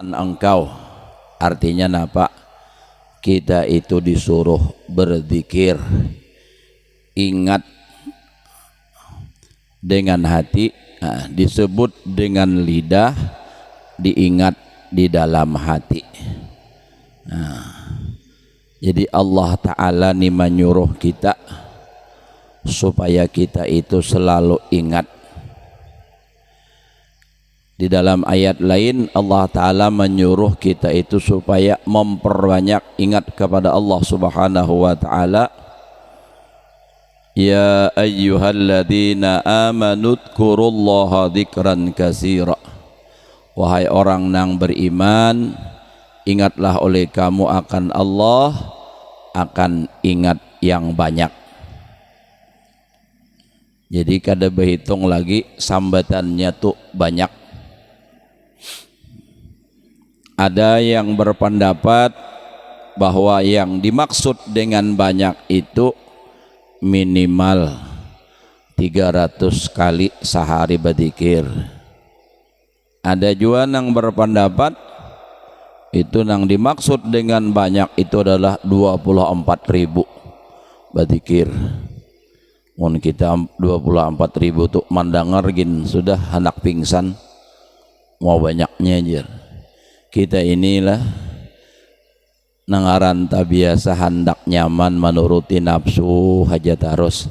lawan engkau. Artinya napa? Kita itu disuruh berzikir, ingat dengan hati, disebut dengan lidah, diingat di dalam hati. Jadi Allah Ta'ala nih menyuruh kita supaya kita itu selalu ingat. Di dalam ayat lain Allah Ta'ala menyuruh kita itu supaya memperbanyak ingat kepada Allah Subhanahu wa Ta'ala. Ya ayyuhalladzina amanu dzkurullaha dzikran katsira. Wahai orang yang beriman, ingatlah oleh kamu akan Allah, akan ingat yang banyak. Jadi kada berhitung lagi sambatannya tuh banyak. Ada yang berpendapat bahwa yang dimaksud dengan banyak itu minimal 300 kali sehari berzikir. Ada juga yang berpendapat itu yang dimaksud dengan banyak itu adalah 24.000 berzikir. Mun kita 24.000 tuh mandangargin sudah anak pingsan, mau banyaknya aja. Kita inilah nangaran tak biasa hendak nyaman menuruti nafsu hajat terus.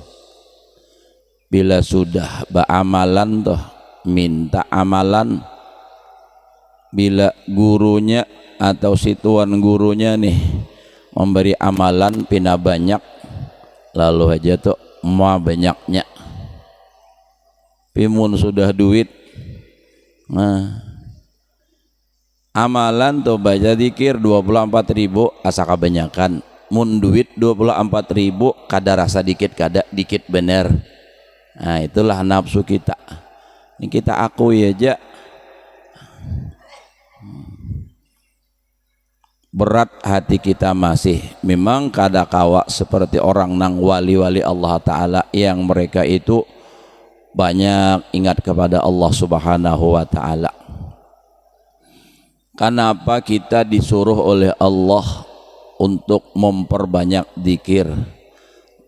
Bila sudah beramalan toh minta amalan, bila gurunya atau situan gurunya nih memberi amalan pina banyak, lalu aja tuh mau banyaknya. Pimun sudah duit, amalan tuh baca zikir 24.000 asa kebanyakan. Mun duit 24.000 kada rasa dikit, kada dikit bener. Nah itulah nafsu kita. Ini kita akui aja berat hati kita masih. Memang kada kawa seperti orang nang wali-wali Allah Ta'ala yang mereka itu banyak ingat kepada Allah Subhanahu wa Ta'ala. Kenapa kita disuruh oleh Allah untuk memperbanyak zikir?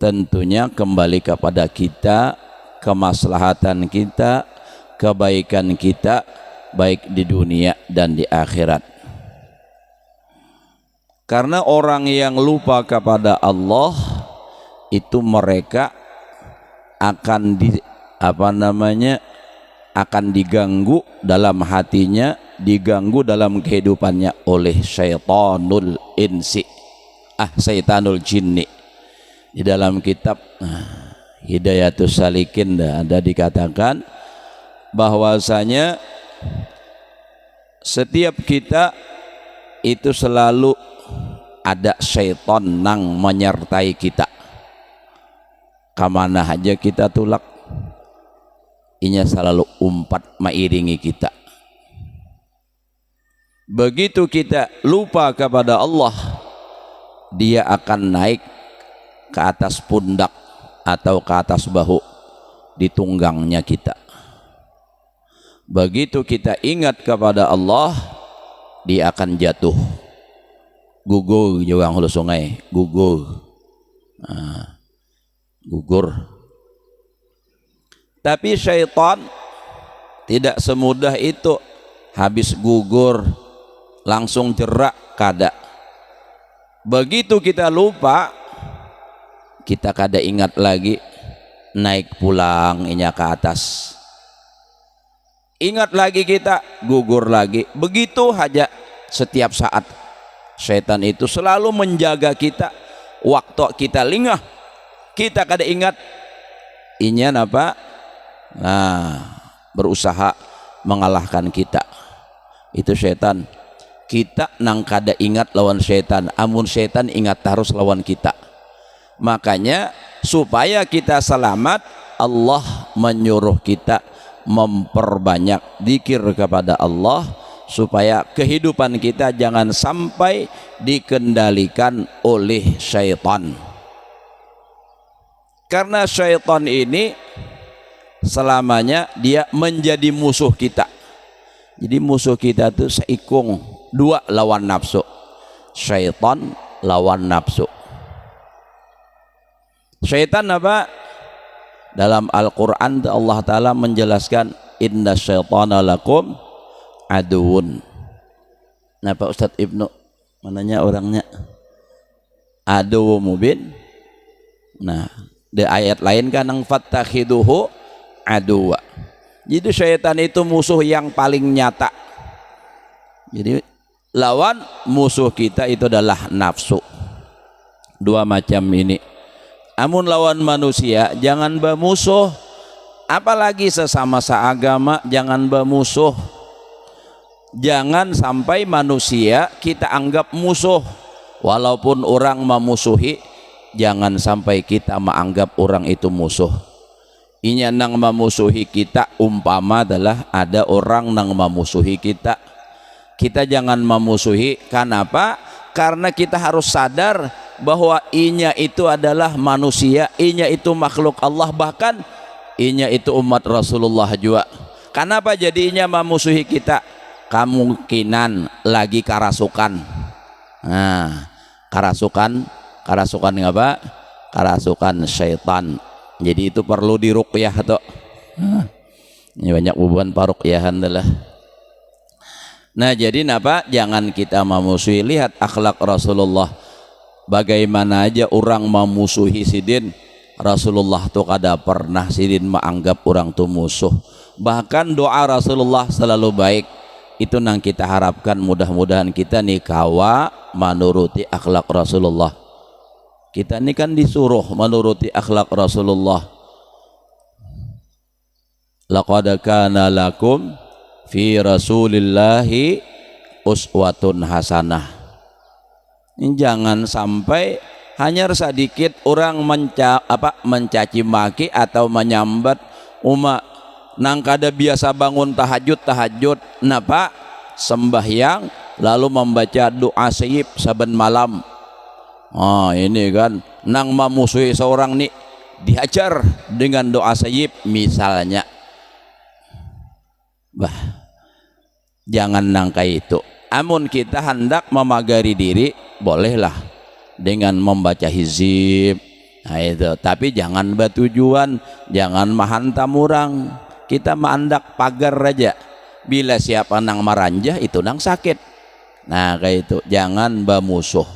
Tentunya kembali kepada kita, kemaslahatan kita, kebaikan kita, baik di dunia dan di akhirat. Karena orang yang lupa kepada Allah itu mereka akan akan diganggu dalam hatinya, diganggu dalam kehidupannya oleh syaitanul insi, syaitanul jinni. Di dalam kitab Hidayatus Salikin ada dikatakan bahwasanya setiap kita itu selalu ada syaitan nang menyertai kita. Kamana aja kita tulak, inya selalu umpat mairingi kita. Begitu kita lupa kepada Allah, dia akan naik ke atas pundak atau ke atas bahu di tunggangnya kita. Begitu kita ingat kepada Allah, dia akan jatuh. Gugur juga hulu sungai, gugur. Gugur. Tapi syaitan tidak semudah itu. Habis gugur langsung jerak, kada. Begitu kita lupa, kita kada ingat lagi, naik pulang inya ke atas. Ingat lagi kita, gugur lagi. Begitu aja setiap saat. Syaitan itu selalu menjaga kita. Waktu kita lingah, kita kada ingat, inya apa? Berusaha mengalahkan kita. Itu syaitan. Kita nang kada ingat lawan syaitan, amun syaitan ingat terus lawan kita. Makanya supaya kita selamat, Allah menyuruh kita memperbanyak zikir kepada Allah, supaya kehidupan kita jangan sampai dikendalikan oleh syaitan. Karena syaitan ini selamanya dia menjadi musuh kita. Jadi musuh kita itu seikung, Dua lawan nafsu. Syaitan lawan nafsu. Syaitan apa? Dalam Al-Quran Allah Ta'ala menjelaskan inna syaitana lakum aduun. Nah Pak Ustadz Ibnu mananya orangnya adu mubin. Nah di ayat lain kan ang fattakhiduhu aduwa. Jadi syaitan itu musuh yang paling nyata. Jadi lawan musuh kita itu adalah nafsu. Dua macam ini. Amun lawan manusia jangan bermusuh, apalagi sesama seagama jangan bermusuh. Jangan sampai manusia kita anggap musuh. Walaupun orang memusuhi, jangan sampai kita menganggap orang itu musuh. Inya nang memusuhi kita umpama adalah ada orang nang memusuhi kita. Kita jangan memusuhi. Kenapa? Karena kita harus sadar bahwa inya itu adalah manusia, inya itu makhluk Allah, bahkan inya itu umat Rasulullah juga. Kenapa jadinya memusuhi kita? Kemungkinan lagi karasukan. Nah, karasukan apa? Karasukan syaitan. Jadi itu perlu diruqyah tuh. Ini banyak bubuhan paruqyahan adalah. Nah, jadi napa? Jangan kita memusuhi. Lihat akhlak Rasulullah. Bagaimana aja orang memusuhi sidin, Rasulullah tuh kada pernah sidin menganggap orang tuh musuh. Bahkan doa Rasulullah selalu baik. Itu yang kita harapkan, mudah-mudahan kita nih kawa menuruti akhlak Rasulullah. Kita ini kan disuruh menuruti akhlak Rasulullah. Laqad kana lakum fi Rasulillahi uswatun hasanah. Jangan sampai hanya sedikit orang mencaci maki atau menyambat umat nang kada biasa bangun tahajud napa sembahyang lalu membaca doa sayyib saben malam. Ini kan nang memusuhi seorang nih dihajar dengan doa sayyib misalnya. Jangan nangka itu. Amun kita hendak memagari diri, bolehlah dengan membaca hizib. Nah itu, tapi jangan bertujuan, jangan menghantam orang. Kita menandak pagar aja. Bila siapa nang maranjah itu nang sakit. Nah kayak itu, jangan bermusuh.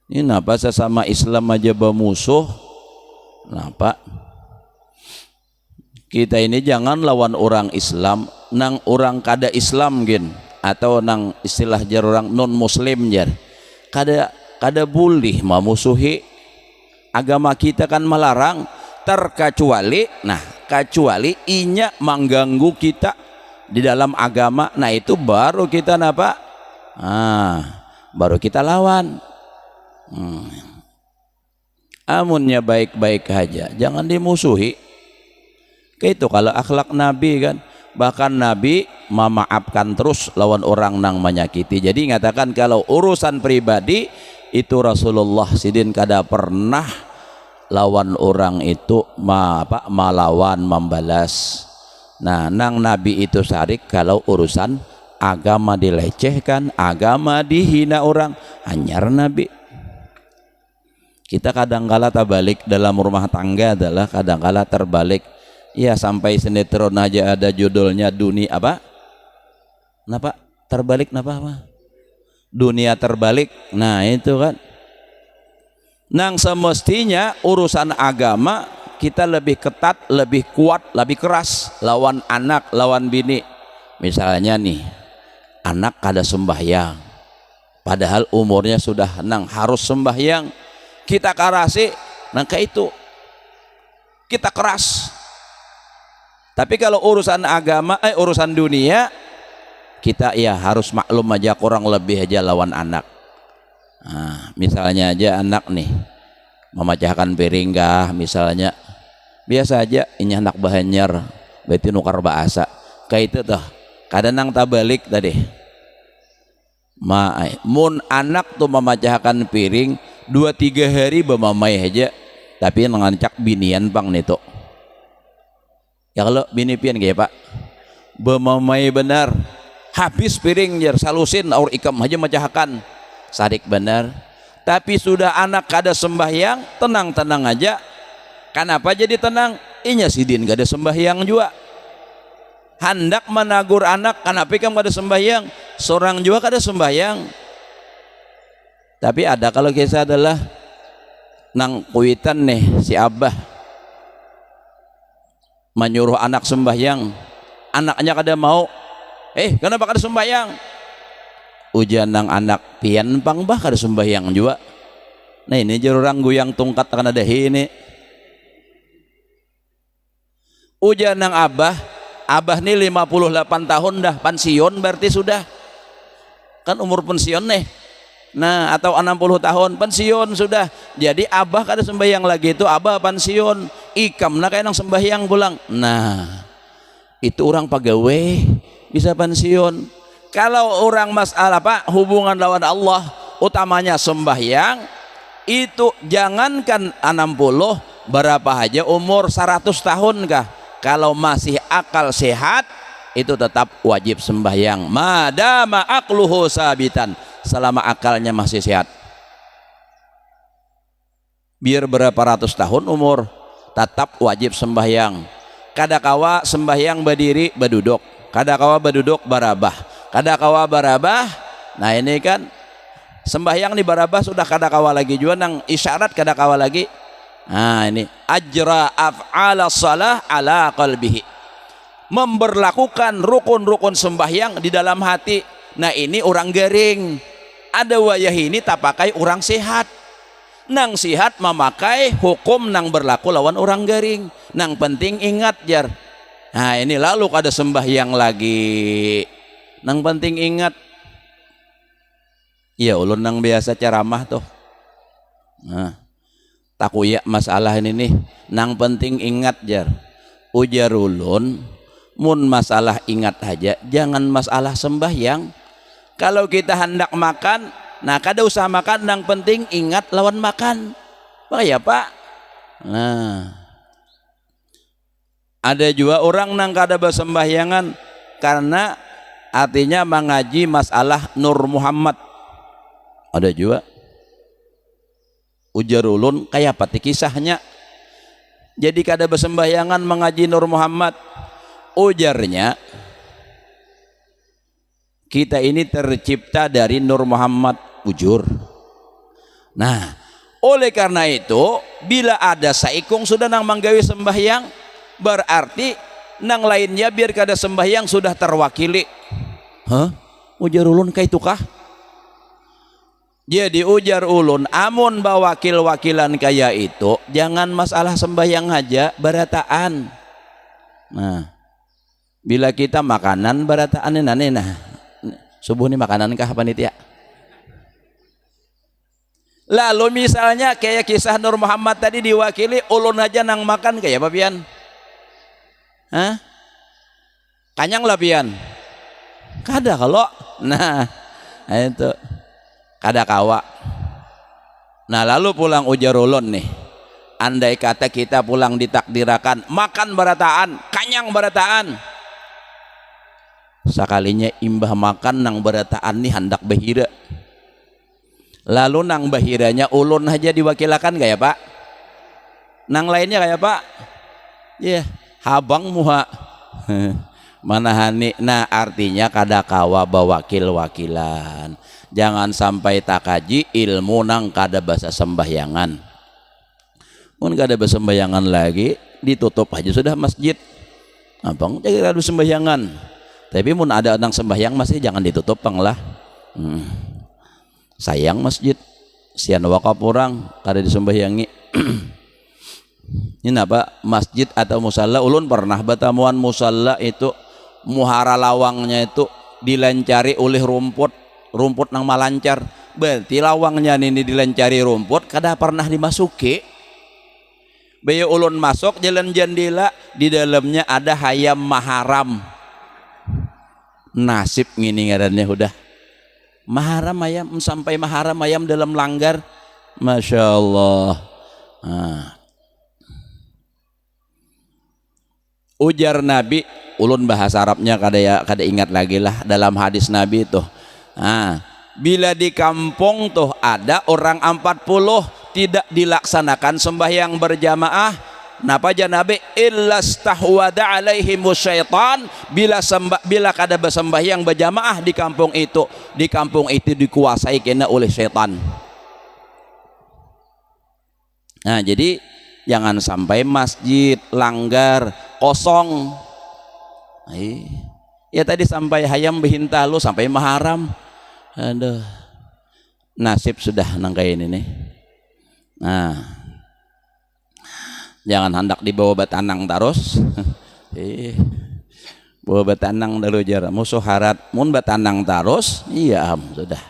Ini kenapa sesama Islam aja bermusuh? Kenapa? Kita ini jangan lawan orang Islam, nang orang kada Islam gin. Atau nang istilah jar orang non muslim jar kada boleh memusuhi. Agama kita kan melarang, terkecuali kecuali inya mengganggu kita di dalam agama. Nah itu baru kita napa? Baru kita lawan. Amunnya baik-baik aja, jangan dimusuhi. Kayak itu kalau akhlak Nabi kan. Bahkan Nabi memaafkan terus lawan orang nang menyakiti. Jadi ngatakan kalau urusan pribadi itu Rasulullah sidin kada pernah lawan orang itu melawan membalas. Nah nang Nabi itu sarik kalau urusan agama dilecehkan, agama dihina orang, hanyar Nabi. Kita kadangkala terbalik dalam rumah tangga adalah kadangkala terbalik. Ya sampai sinetron aja ada judulnya dunia apa? Kenapa? Terbalik apa? Dunia terbalik. Nah itu kan. Nang semestinya urusan agama kita lebih ketat, lebih kuat, lebih keras lawan anak, lawan bini. Misalnya nih, anak kada sembahyang. Padahal umurnya sudah nang harus sembahyang. Kita karasi, nang kayak itu. Kita keras. Tapi kalau urusan agama, urusan dunia, kita ya harus maklum aja kurang lebih aja lawan anak. Nah, misalnya aja anak nih memecahkan piring misalnya biasa aja ini anak bahanyar berarti nukar bahasa kayak itu tuh kadang nang tabalik tadi mun anak tuh memecahkan piring 2-3 hari bemamai aja tapi ngancak binian pang nih tuh. Ya kalau bini pian kayak Pak bemamai benar habis piring jar salusin aur ikam aja macahakan sadik bener. Tapi sudah anak kada sembahyang tenang-tenang aja. Kenapa jadi tenang? Inya sidin kada sembahyang juga. Hendak menagur anak, kenapa kamu kada sembahyang? Seorang juga kada sembahyang. Tapi ada kalau kisah adalah nang kuitan nih si abah menyuruh anak sembahyang, anaknya kada mau. Kenapa kada sembahyang? Ujian nang anak pian pang bah kada sembahyang juga. Nah ini orang goyang tungkat akan ada ini. Ujian nang abah nih 58 tahun dah pensiun berarti sudah kan umur pensiun nih. Nah atau 60 tahun pensiun sudah. Jadi abah kada sembahyang lagi itu abah pensiun. Ikam nak kayak nang sembahyang pulang. Nah itu orang pegawai bisa pensiun. Kalau orang masalah hubungan lawan Allah utamanya sembahyang itu jangankan 60 berapa aja umur 100 tahun kah, kalau masih akal sehat itu tetap wajib sembahyang madama aqluhu sabitan, selama akalnya masih sehat. Biar berapa ratus tahun umur tetap wajib sembahyang. Kadakawa sembahyang berdiri beduduk, kadakawa beduduk barabah, kadakawa barabah. Nah ini kan sembahyang di barabah sudah kadakawa lagi juga nang isyarat kadakawa lagi. Nah ini ajra af'ala salah ala qalbihi, memberlakukan rukun-rukun sembahyang di dalam hati. Nah ini orang garing, ada wayah ini tak pakai orang sehat. Nang sehat memakai hukum nang berlaku lawan orang garing. Nang penting ingat jar. Nah ini lalu ada sembahyang lagi. Nang penting ingat. Ya ulun nang biasa ceramah tuh. Nah takuya masalah ini nih. Nang penting ingat jar. Ujar ulun, mun masalah ingat aja, jangan masalah sembahyang. Kalau kita hendak makan, nah kada usah makan, nang penting ingat lawan makan. Ya pak. Nah ada juga orang nang kada bersembahyangan karena artinya mengaji masalah Nur Muhammad. Ada juga. Ujar ulun kayak pati kisahnya. Jadi kada bersembahyangan mengaji Nur Muhammad. Ujarnya kita ini tercipta dari Nur Muhammad, ujur. Nah oleh karena itu bila ada saikung sudah nang manggawi sembahyang, berarti nang lainnya biar kada sembahyang sudah terwakili. Ujar ulun kayak itu kah? Jadi ujar ulun amun bawakil-wakilan kayak itu jangan masalah sembahyang aja, barataan. Nah bila kita makanan barataan nah subuh ini makanan kah panitia? Lalu misalnya kayak kisah Nur Muhammad tadi diwakili ulun aja nang makan kayak apa pian? Kanyang lah pian? Kada kalau. Nah itu kada kawa. Nah lalu pulang ujar ulun nih, andai kata kita pulang ditakdirakan makan barataan, kanyang barataan, sakalinya imbah makan nang barataan nih hendak bahira, lalu nang bahiranya ulun aja diwakilakan gak ya pak? Nang lainnya kayak pak? Ya habang muha manahani. Nah artinya kada kawa bawakil-wakilan. Jangan sampai takaji ilmu nang kada basa sembahyangan. Mun kada basa sembahyangan lagi ditutup aja sudah masjid. Abang jadi kada sembahyangan. Tapi mun ada nang sembahyang masih jangan ditutup pang lah. Sayang masjid. Sian wakaf orang kada disembahyangi. Ini apa masjid atau musalla? Ulun pernah batamuan musalla itu muhara lawangnya itu dilancari oleh rumput nang malancar, berarti lawangnya ini dilancari rumput kada pernah dimasuki. Bayu ulun masuk jalan jendela, di dalamnya ada hayam maharam. Nasib ngini ngarannya udah maharam ayam, sampai maharam ayam dalam langgar. Masya Allah. Ujar Nabi, ulun bahasa Arabnya kada ingat lagi lah, dalam hadis Nabi itu. Bila di kampung tuh ada orang 40 tidak dilaksanakan sembahyang berjamaah, napa aja Nabi, illa stahwada alaihi syaitan, bila kada bersembahyang berjamaah di kampung itu dikuasai kena oleh syaitan. Nah, jadi jangan sampai masjid langgar kosong. Ya tadi sampai hayam behintalu sampai maharam. Aduh, nasib sudah nangkain ini. Nah, jangan hendak dibawa batanang terus. Bawa batanang dulu jar musuh harat mun batanang terus iya sudah.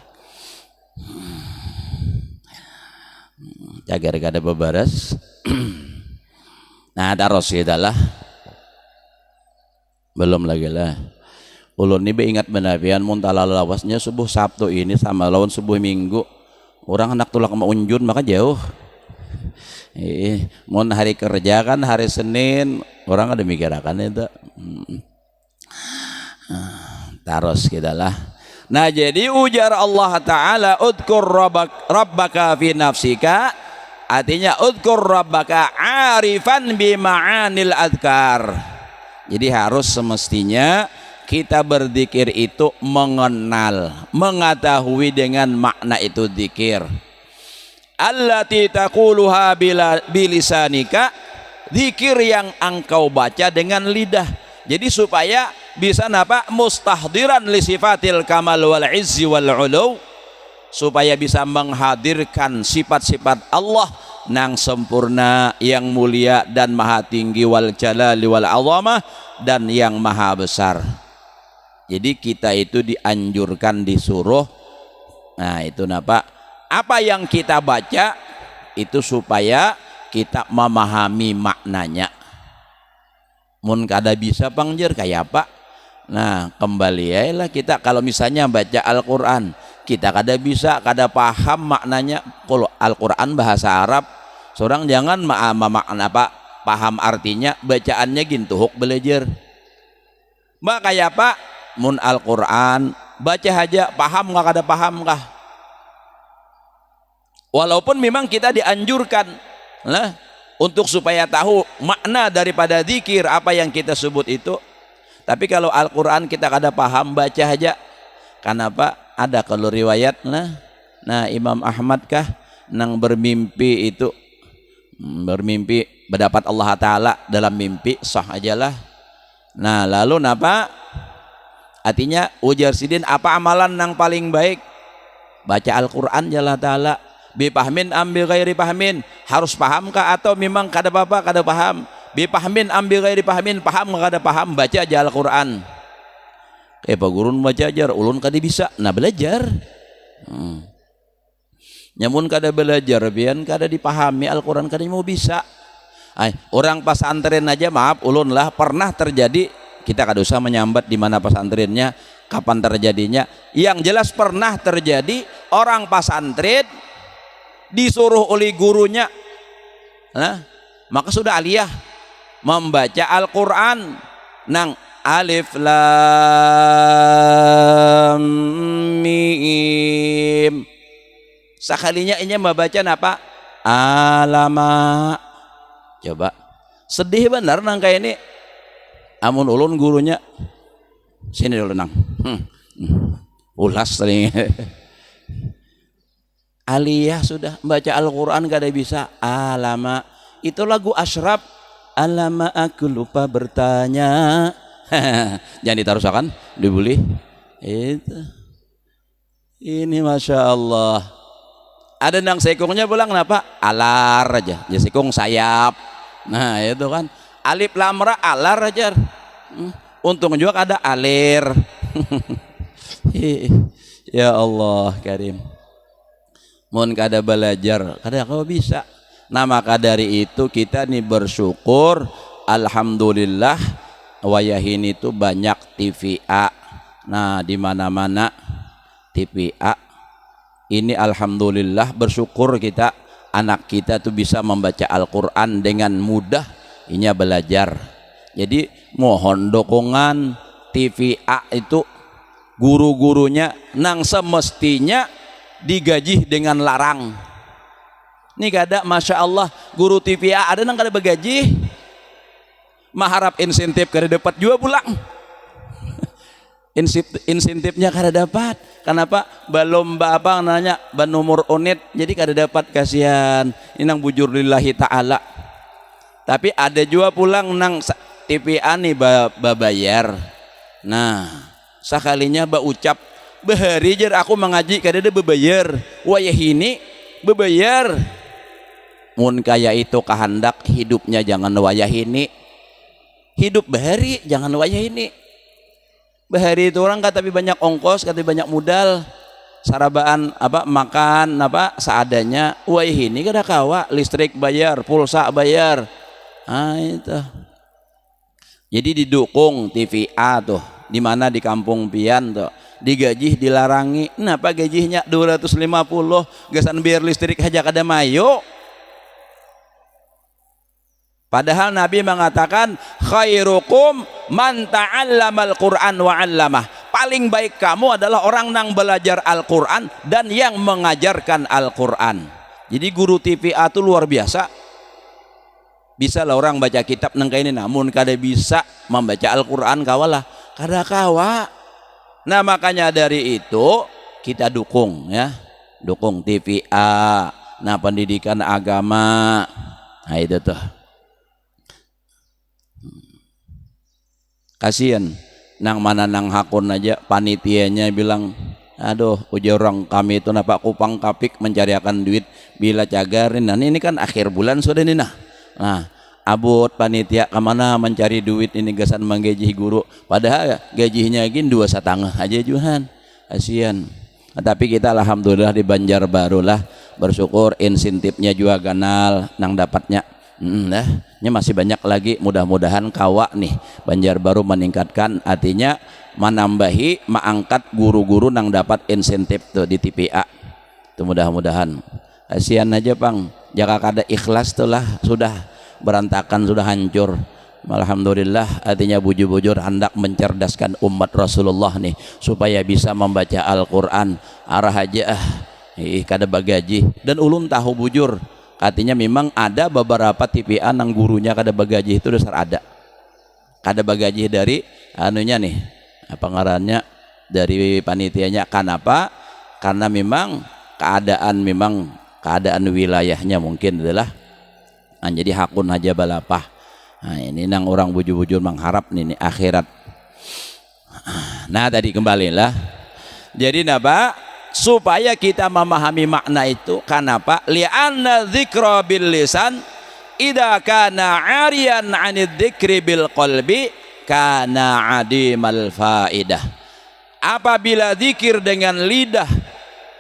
Jaga kada bebaras. Nah, terus itulah. Belum lagi lah. Ulun ini ingat benapian mun tala lawasnya subuh Sabtu ini sama lawan subuh Minggu. Orang hendak tulak mau unjun maka jauh. Mun hari kerja kan hari Senin orang ada mikirakan itu. Terus kita lah. Nah, jadi ujar Allah Ta'ala, udkur rabbaka fi nafsika, artinya udkur rabbaka arifan bima'anil adhkar. Jadi harus semestinya kita berzikir itu mengenal, mengetahui dengan makna itu zikir. Allati taquluha bilisanika, zikir yang engkau baca dengan lidah. Jadi supaya bisa napa mustahdiran li sifatil kamal wal izzi wal ulu, supaya bisa menghadirkan sifat-sifat Allah nang sempurna, yang mulia dan maha tinggi, wal jalali wal azamah, dan yang maha besar. Jadi kita itu dianjurkan, disuruh, nah itu napa, apa yang kita baca itu supaya kita memahami maknanya. Mun kada bisa pangjer kayak apa. Nah, kembali ya lah kita kalau misalnya baca Al-Quran kita kada bisa, kada paham maknanya. Kalau Al-Quran bahasa Arab, seorang jangan makna apa paham artinya, bacaannya gintuhuk belajar. Mbak kayak apa? Mun Al-Quran baca aja, paham nggak kada paham kah? Walaupun memang kita dianjurkan lah untuk supaya tahu makna daripada zikir apa yang kita sebut itu. Tapi kalau Al-Quran kita kada paham, baca aja. Kenapa? Ada kalau riwayat nah Imam Ahmad kah nang bermimpi itu, bermimpi mendapat Allah Ta'ala dalam mimpi, sah aja lah. Nah lalu napa? Artinya ujar sidin, apa amalan nang paling baik? Baca Al-Quran ya Allah Ta'ala. Bipahmin ambil gairi pahmin, harus paham kah atau memang kada apa-apa kada paham? Bipahmin ambil gairi pahmin, paham kada paham, baca aja Al-Quran. Pak gurun baca ajar, ulun kada bisa, nah belajar. Nyamun kada belajar, bian kada dipahami Al-Quran, kada mau bisa. Orang pesantren aja, maaf ulun lah pernah terjadi, kita kada usah menyambat di mana pesantrennya, kapan terjadinya. Yang jelas pernah terjadi orang pesantren disuruh oleh gurunya, maka sudah aliyah membaca Al-Quran nang alif lam mim. Sekalinya ini membaca apa? Alama. Coba sedih benar nang kayak ini. Amun ulun gurunya sini dulu nang ulas tadi. Aliyah sudah baca Al-Quran gak ada bisa. Alama itu lagu Ashraf. Alama aku lupa bertanya. Jangan ditaruhkan, dibuli. Itu ini Masya Allah. Ada nang sekongnya bilang kenapa? Alar aja, ya sekong sayap. Nah itu kan alif lamra alar aja. Untung juga ada alir. Ya Allah Karim. Mun kada belajar kada kau bisa. Nah maka dari itu kita nih bersyukur, alhamdulillah wayahin itu banyak TVA. Nah di mana-mana TVA ini, alhamdulillah bersyukur kita, anak kita tuh bisa membaca Al-Quran dengan mudah. Ini belajar. Jadi mohon dukungan TVA itu guru-gurunya nang semestinya digaji dengan larang. Ini kada masya Allah guru TVA ada nang kada begaji, maharap insentif kada dapat juga pulang. Insentifnya kada dapat. Kenapa? Belum apa nanya nomor unit, jadi kada dapat, kasihan. Ini nang bujur lillahi ta'ala. Tapi ada juga pulang nang TVA nih bayar. Nah, sekalinya ucap bahari jar aku mengaji kada ada bebayar. Wayah ini bebayar. Mun kaya itu kehendak hidupnya jangan wayah ini. Hidup bahari jangan wayah ini. Bahari itu orang kata banyak ongkos, kata banyak modal, sarabaan apa makan apa seadanya. Wah ini kada kawa, listrik bayar, pulsa bayar. Ah itu. Jadi didukung TVA tuh, di mana di Kampung Pian tuh, digaji dilarangi. Kenapa gajinya 250, gasan biar listrik aja kada mayo. Padahal Nabi mengatakan khairukum man ta'allamal Qur'an wa 'allamah. Paling baik kamu adalah orang yang belajar Al-Qur'an dan yang mengajarkan Al-Qur'an. Jadi guru TVA itu luar biasa. Bisa lah orang baca kitab nang kaini, namun kada bisa membaca Al-Qur'an kawalah. Kada kawa. Nah, makanya dari itu kita dukung ya. Dukung TVA. Nah, pendidikan agama. Nah, itu tuh. Kasihan nang mana nang hakun aja panitianya bilang, aduh ujar orang kami itu napa kupang kapik mencariakan duit bila cagarin. Nah ini kan akhir bulan sudah nih nah abut panitia kemana mencari duit ini gasan menggaji guru, padahal gajinya gini 2,5 aja juhan. Kasihan. Nah, tapi kita alhamdulillah di Banjarbaru lah bersyukur insentifnya juga ganal nang dapatnya. Nya masih banyak lagi, mudah-mudahan kawa nih Banjarbaru meningkatkan, artinya menambahi mengangkat guru-guru nang dapat insentif tuh di TVA tuh, mudah-mudahan. Kasihan aja Bang, jika kada ikhlas tuh lah sudah berantakan, sudah hancur. Alhamdulillah artinya bujur-bujur hendak mencerdaskan umat Rasulullah nih supaya bisa membaca Al-Quran. Arah aja kada bagaji, dan ulun tahu bujur artinya memang ada beberapa TVA nang gurunya kada bagaji itu dasar ada kada bagaji dari anunya nih apa ngarannya dari panitianya. Kenapa? Karena memang keadaan wilayahnya mungkin adalah jadi hakun aja balapah. Nah ini nang orang bujur-bujur mengharap nih akhirat. Nah tadi kembalilah, jadi napa supaya kita memahami makna itu. Kenapa? Li'anna dzikra bil lisan idza kana 'ariyan 'anid dzikri bil qalbi kana 'adimal faidah. Apabila zikir dengan lidah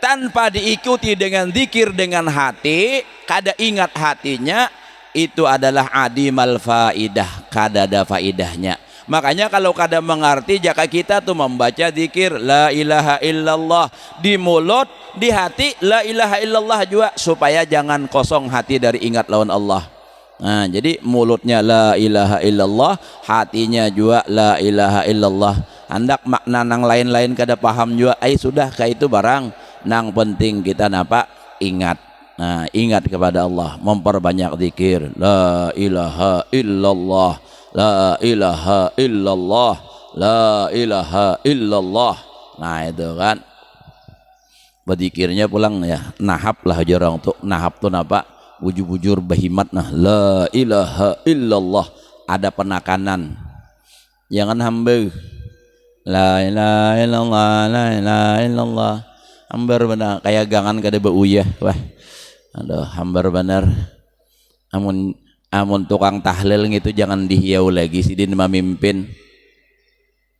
tanpa diikuti dengan zikir dengan hati, kada ingat hatinya, itu adalah adimal faidah, kada ada faidahnya. Makanya kalau kada mengerti, jika kita tuh membaca zikir la ilaha illallah di mulut, di hati la ilaha illallah juga, supaya jangan kosong hati dari ingat lawan Allah. Nah, jadi mulutnya la ilaha illallah, hatinya juga la ilaha illallah. Hendak makna nang lain-lain kada paham juga, sudah kayak itu barang. Nang penting kita napa ingat. Nah, ingat kepada Allah, memperbanyak zikir la ilaha illallah, la ilaha illallah, la ilaha illallah. Nah itu kan berzikirnya pulang ya, nahap lah jarang tuh. Nahap tuh napa bujur-bujur bahimat. Nah la ilaha illallah ada penekanan, jangan hamba la ilaha illallah, la ilaha illallah hambar benar kayak gangan kada beuyah. Wah aduh hambar benar. Amun tukang tahlil gitu jangan dihiau lagi sidin memimpin.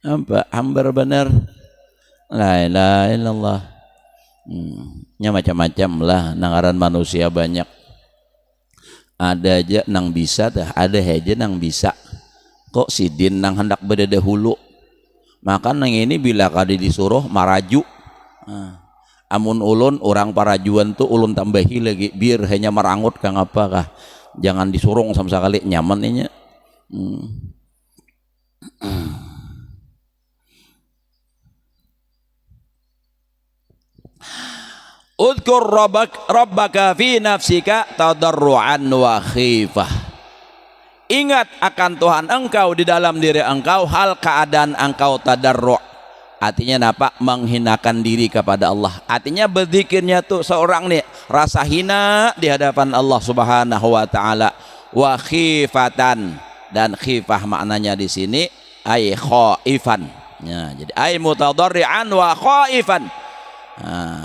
Apa hambar benar la ilaha illallah. Nya macam-macam lah nangaran manusia banyak. Ada aja nang bisa tah, ada aja nang bisa. Kok sidin nang hendak berdahulu. Maka nang ini bila kada disuruh maraju. Amun ulun orang parajuan tuh ulun tambahi lagi biar hanya merangut kang apa kah. Jangan disurung sama sekali, nyaman ini. Udkur rabbaka fi nafsika tadarruan wa khifah. Ingat akan Tuhan engkau di dalam diri engkau hal keadaan engkau tadarru'. Artinya apa? Menghinakan diri kepada Allah. Artinya berzikirnya tuh seorang nih rasa hina di hadapan Allah Subhanahu wa taala. Wa khifatan, dan khifah maknanya di sini ay khaifan. Ya, jadi ay mutadarrian wa khaifan.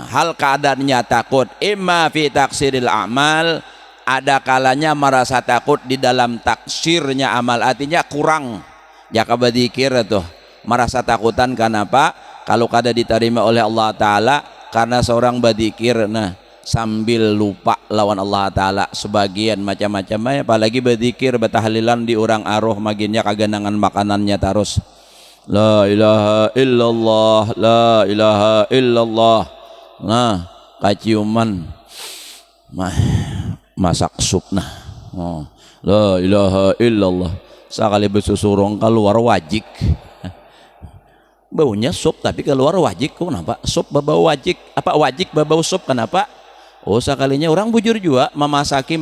Hal keadaannya takut, imma fi taksiril amal, ada kalanya merasa takut di dalam taksirnya amal, artinya kurang ya kabadzikir tuh, merasa takutan karena apa? Kalau kada diterima oleh Allah Ta'ala karena seorang badzikir nah sambil lupa lawan Allah Ta'ala sebagian macam-macam, apalagi badzikir betahlilan di orang aruh maginnya kaganangan makanannya terus la ilaha illallah, la ilaha illallah. Nah, kaciuman masak sup nah. Oh, la ilaha illallah. Sekali bersusurong keluar wajik. Baunya sup tapi keluar wajik. Kenapa? Sup babau wajik. Apa wajik babau sup kenapa? Oh, sekalinya orang bujur juga memasaki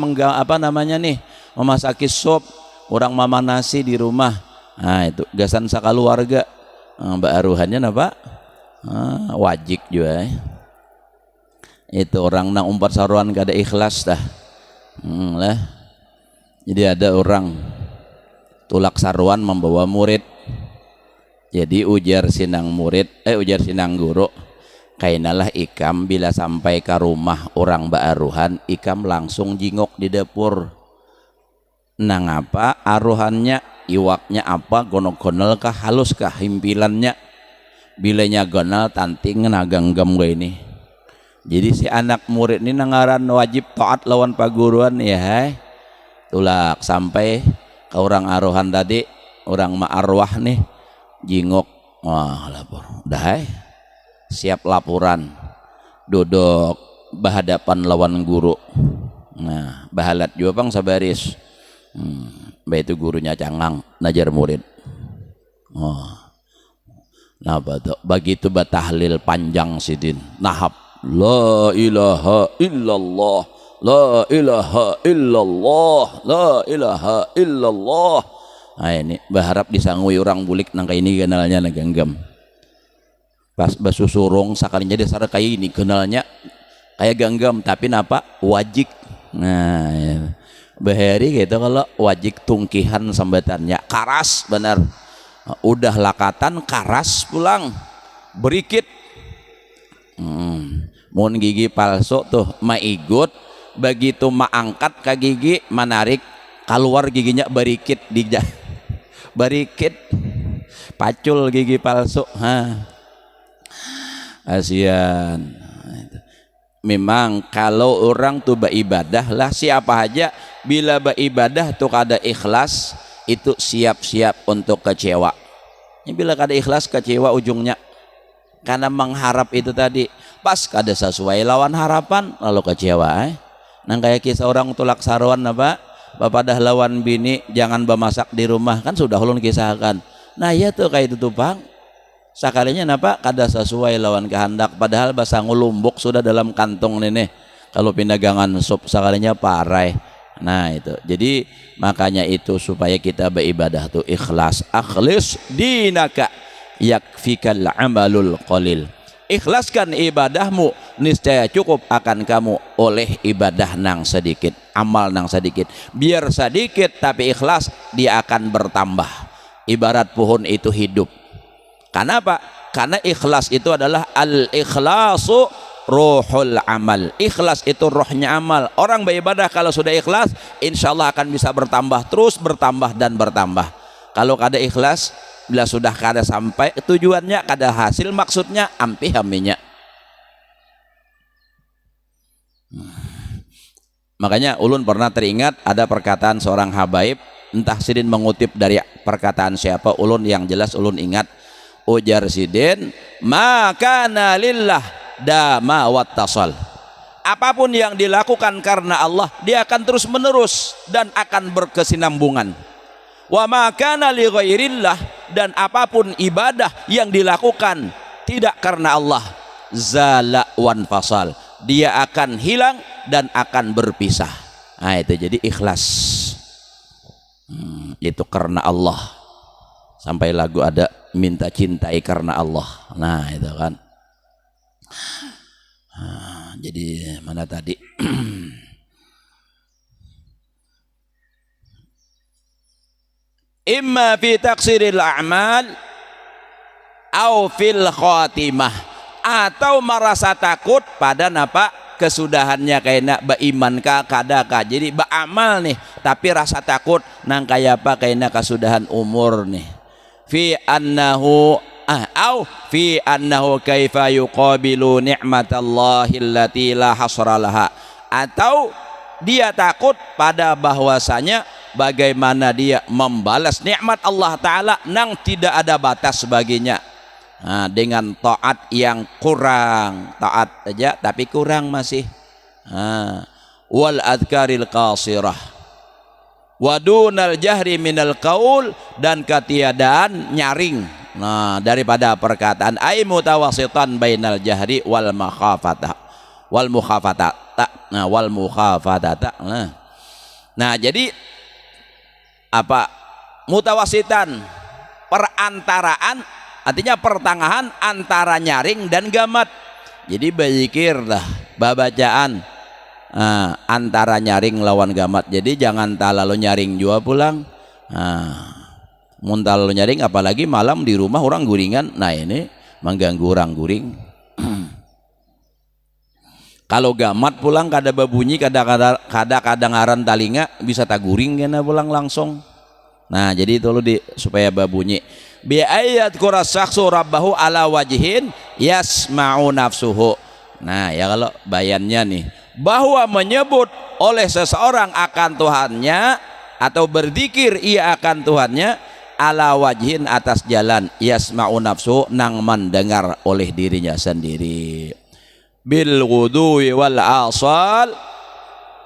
memasaki sup, orang mama nasi di rumah. Nah itu gasan sakaluarga mbak aruhannya napa wajib juga itu orang nang umpat saruan kada ikhlas dah lah. Jadi ada orang tulak saruan membawa murid, jadi ujar sinang guru kainalah ikam bila sampai ke rumah orang mbak aruhan ikam langsung jingok di dapur nang apa aruhannya iwaknya apa gonol-gonol kah halus kah himpilannya bilanya gonol tanting naganggam gue ini. Jadi si anak murid ini nangaran wajib taat lawan paguruan ya tulak sampai ke orang aruhan tadi orang ma'arwah nih jingok wah lapor dah siap laporan duduk berhadapan lawan guru. Nah bahalat juga bang sabaris itu gurunya cangang najar murid. Oh, nah begitu batahlil panjang sidin nahap la ilaha illallah, la ilaha illallah, la ilaha illallah. Nah ini berharap disangui orang bulik nangka ini kenalnya naganggam pas basusurung sakalinya dasar kayak ini kenalnya kayak ganggam tapi napa wajik. Nah ya. Bahari gitu kalau wajik tungkihan sambatannya karas benar udah lakatan karas pulang berikit mun gigi palsu tuh maigut begitu maangkat ke gigi menarik keluar giginya berikit berikit pacul gigi palsu asian. Memang kalau orang tuh beribadah lah siapa aja bila beribadah tuh kada ikhlas itu siap-siap untuk kecewa. Ini bila kada ikhlas kecewa ujungnya karena mengharap itu tadi pas kada sesuai lawan harapan lalu kecewa. Nang kayak kisah orang tulak saruan apa bapak dah lawan bini jangan bemasak di rumah kan sudah ulun kisahkan. Nah iya tuh kayak itu tuh bang sakalinya napa kada sesuai lawan kehendak padahal basa ngulumbuk sudah dalam kantong nenek kalau pindagangan sup sakalinya parai. Nah itu jadi makanya itu supaya kita beribadah tuh ikhlas. Akhlis dinaka yakfikal amalul qalil. Ikhlaskan ibadahmu niscaya cukup akan kamu oleh ibadah nang sedikit, amal nang sedikit. Biar sedikit tapi ikhlas dia akan bertambah. Ibarat pohon itu hidup. Kenapa? Karena ikhlas itu adalah al-ikhlasu ruhul amal. Ikhlas itu rohnya amal. Orang beribadah kalau sudah ikhlas insya Allah akan bisa bertambah terus bertambah dan bertambah. Kalau kada ikhlas bila sudah kada sampai tujuannya kada hasil maksudnya ampih haminya. Makanya ulun pernah teringat ada perkataan seorang habaib entah sidin mengutip dari perkataan siapa ulun yang jelas ulun ingat ujar sidin maka lillah dama wattasal. Apapun yang dilakukan karena Allah dia akan terus menerus dan akan berkesinambungan. Wa ma kana li ghairillah dan apapun ibadah yang dilakukan tidak karena Allah, zala wan fasal, dia akan hilang dan akan berpisah. Nah itu jadi ikhlas, itu karena Allah. Sampai lagu ada minta cintai karena Allah. Nah itu kan. Jadi mana tadi? Imma fi taksiril a'mal au fil khatimah, atau merasa takut pada napa kesudahannya kaina baiman ka kadaka. Jadi beramal nih tapi rasa takut nang kaya apa kaina kesudahan umur nih. Fi annahu au fi annahu kaifa yuqabilu ni'matallahi allati la hasra laha, atau dia takut pada bahwasanya bagaimana dia membalas nikmat Allah Ta'ala nang tidak ada batas baginya. Nah, dengan taat yang kurang, taat aja tapi kurang masih. Wal adkaril qasirah wa dunal jahri minal qaul, dan ketiadaan nyaring daripada perkataan, ai mutawasitan bainal jahri wal makhafata wal mukhafatata. Wal mukhafatata. Nah jadi apa mutawasitan, perantaraan, artinya pertengahan antara nyaring dan gamat. Jadi berzikir lah babacaan antara nyaring lawan gamat. Jadi jangan talalu nyaring jua pulang. Mun talalu nyaring apalagi malam di rumah orang guringan, nah ini mengganggu orang guring. Kalau gamat pulang kada babunyi, kadang aran talinga bisa taguring kena pulang langsung. Nah jadi itu lo supaya babunyi. Bi ayat kurasaksu rabbahu ala wajhin yasma'u nafsuhu. Nah ya kalau bayannya nih, bahwa menyebut oleh seseorang akan Tuhannya atau berzikir ia akan Tuhannya ala wajhin atas jalan yasma'u nafsuhu nang mendengar oleh dirinya sendiri. Bil ghudwi wal asal,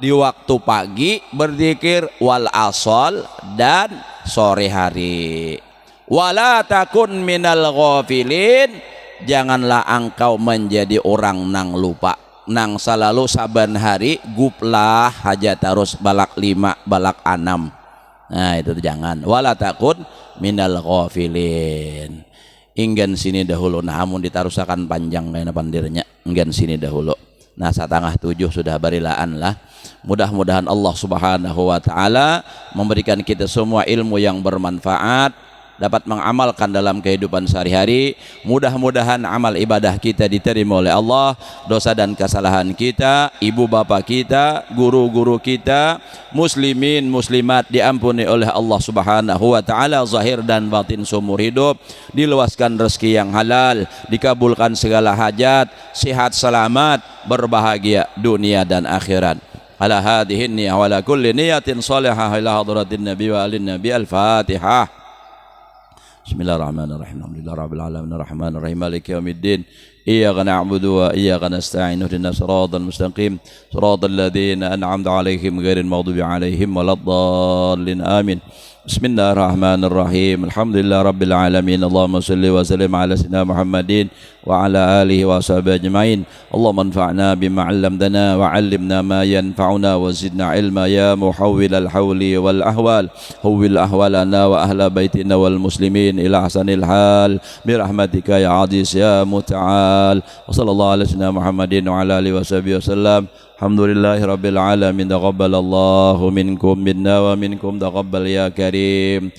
di waktu pagi berzikir, wal asal dan sore hari. Wala takun minal ghafilin, janganlah engkau menjadi orang nang lupa, nang selalu saban hari guplah hajat terus balak 5 balak 6. Nah itu jangan. Wala takun minal ghafilin. Inggan sini dahulu, namun ditarusakan panjang kayaknya pandirnya. Inggan sini dahulu. Nah 6:30 sudah barilaan lah. Mudah-mudahan Allah Subhanahu wa Ta'ala memberikan kita semua ilmu yang bermanfaat, dapat mengamalkan dalam kehidupan sehari-hari. Mudah-mudahan amal ibadah kita diterima oleh Allah, dosa dan kesalahan kita, ibu bapa kita, guru-guru kita, muslimin muslimat diampuni oleh Allah Subhanahu wa Ta'ala zahir dan batin seumur hidup, diluaskan rezeki yang halal, dikabulkan segala hajat, sehat selamat, berbahagia dunia dan akhirat. Ala hadhihi niyah wa ala kulli niyatin salihah ila hadratin nabi wa alin nabi. Al-Fatihah. Bismillahirrahmanirrahim. Alhamdulillahirabbil alamin arrahmanir rahim maliki yaumiddin. Iyyaka na'budu wa iyyaka nasta'in ihdinas siratal mustaqim siratal ladzina an'amta 'alaihim ghairil maghdubi 'alaihim waladdallin. Amin. Bismillahirrahmanirrahim. Alhamdulillahirabbil alamin. Allahumma shalli wa sallim ala sayyidina Muhammadin wa ala alihi wa sahbihi ajma'in. Allahumma anfa'na bima 'allamtana wa 'allimna ma yanfa'una wa zidna 'ilma ya muhawwilal hawli wal ahwal. Hawwil ahwalana wa ahla baitina wal muslimin ila ahsanil hal bi rahmatika ya aziz ya muta'al. Wa sallallahu ala sayyidina Muhammadin wa ala alihi wa sahbihi wasallam. Alhamdulillahi rabbil alamin. Taqabbalallahu minkum minna wa minkum taqabbal ya karim.